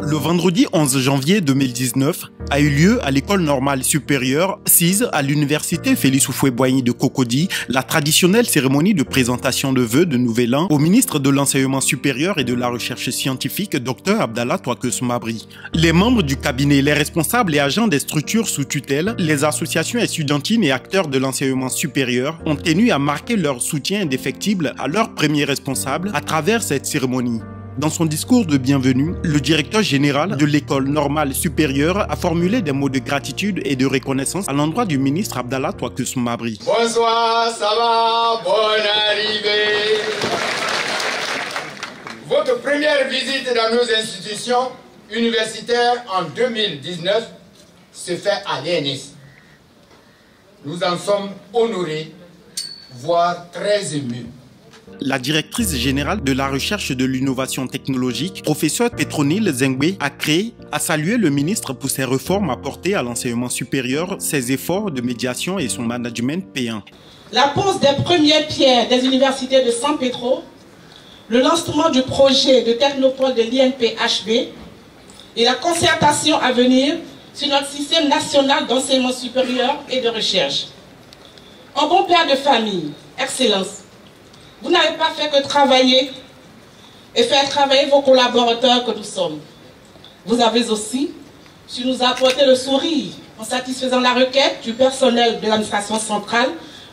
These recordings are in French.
Le vendredi 11 janvier 2019 a eu lieu à l'école normale supérieure CISE à l'université Félix Houphouët-Boigny de Cocody la traditionnelle cérémonie de présentation de vœux de Nouvel An au ministre de l'Enseignement supérieur et de la Recherche scientifique Dr Abdallah Touakeus Mabri. Les membres du cabinet, les responsables et agents des structures sous tutelle, les associations estudiantines et acteurs de l'enseignement supérieur ont tenu à marquer leur soutien indéfectible à leur premier responsable à travers cette cérémonie. Dans son discours de bienvenue, le directeur général de l'école normale supérieure a formulé des mots de gratitude et de reconnaissance à l'endroit du ministre Abdallah Touakeus Mabri. Bonsoir, ça va? Bonne arrivée! Votre première visite dans nos institutions universitaires en 2019 se fait à l'ENS. Nous en sommes honorés, voire très émus. La directrice générale de la recherche et de l'innovation technologique, professeure Petronille Zengwe, a salué le ministre pour ses réformes apportées à l'enseignement supérieur, ses efforts de médiation et son management payant. La pose des premières pierres des universités de San Pedro, le lancement du projet de technopole de l'INPHB et la concertation à venir sur notre système national d'enseignement supérieur et de recherche. En bon père de famille, Excellence, vous n'avez pas fait que travailler et faire travailler vos collaborateurs que nous sommes. Vous avez aussi su nous apporter le sourire en satisfaisant la requête du personnel de l'administration centrale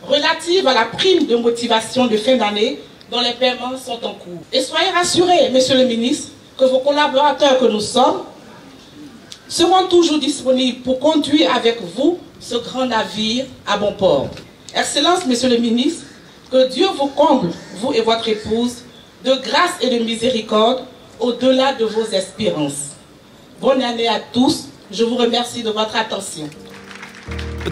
relative à la prime de motivation de fin d'année dont les paiements sont en cours. Et soyez rassurés, Monsieur le ministre, que vos collaborateurs que nous sommes seront toujours disponibles pour conduire avec vous ce grand navire à bon port. Excellence, Monsieur le ministre, que Dieu vous comble, vous et votre épouse, de grâce et de miséricorde au-delà de vos espérances. Bonne année à tous. Je vous remercie de votre attention.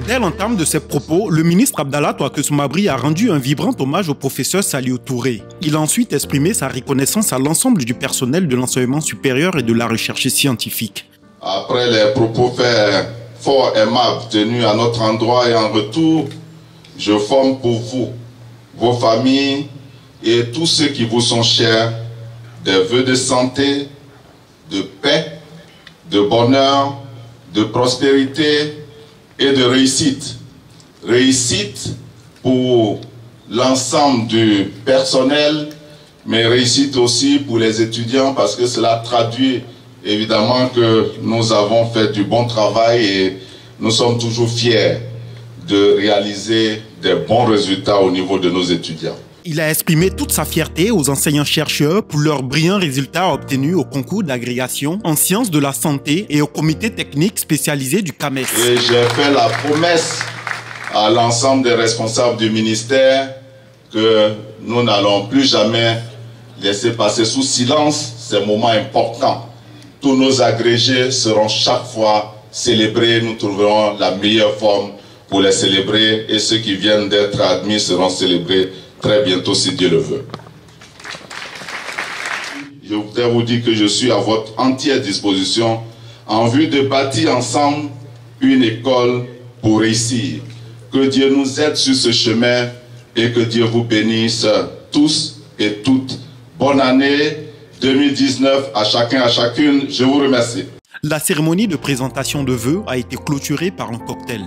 Dès l'entame de ses propos, le ministre Abdallah Touakeus Mabri a rendu un vibrant hommage au professeur Saliou Touré. Il a ensuite exprimé sa reconnaissance à l'ensemble du personnel de l'enseignement supérieur et de la recherche scientifique. Après les propos faits forts et aimables tenus à notre endroit et en retour, je forme pour vous, vos familles et tous ceux qui vous sont chers, des vœux de santé, de paix, de bonheur, de prospérité et de réussite. Réussite pour l'ensemble du personnel, mais réussite aussi pour les étudiants parce que cela traduit évidemment que nous avons fait du bon travail et nous sommes toujours fiers de réaliser des bons résultats au niveau de nos étudiants. Il a exprimé toute sa fierté aux enseignants-chercheurs pour leurs brillants résultats obtenus au concours d'agrégation en sciences de la santé et au comité technique spécialisé du CAMES. Et j'ai fait la promesse à l'ensemble des responsables du ministère que nous n'allons plus jamais laisser passer sous silence ces moments importants. Tous nos agrégés seront chaque fois célébrés, nous trouverons la meilleure forme pour les célébrer et ceux qui viennent d'être admis seront célébrés très bientôt si Dieu le veut. Je voudrais vous dire que je suis à votre entière disposition en vue de bâtir ensemble une école pour réussir. Que Dieu nous aide sur ce chemin et que Dieu vous bénisse tous et toutes. Bonne année 2019 à chacun, à chacune. Je vous remercie. La cérémonie de présentation de vœux a été clôturée par un cocktail.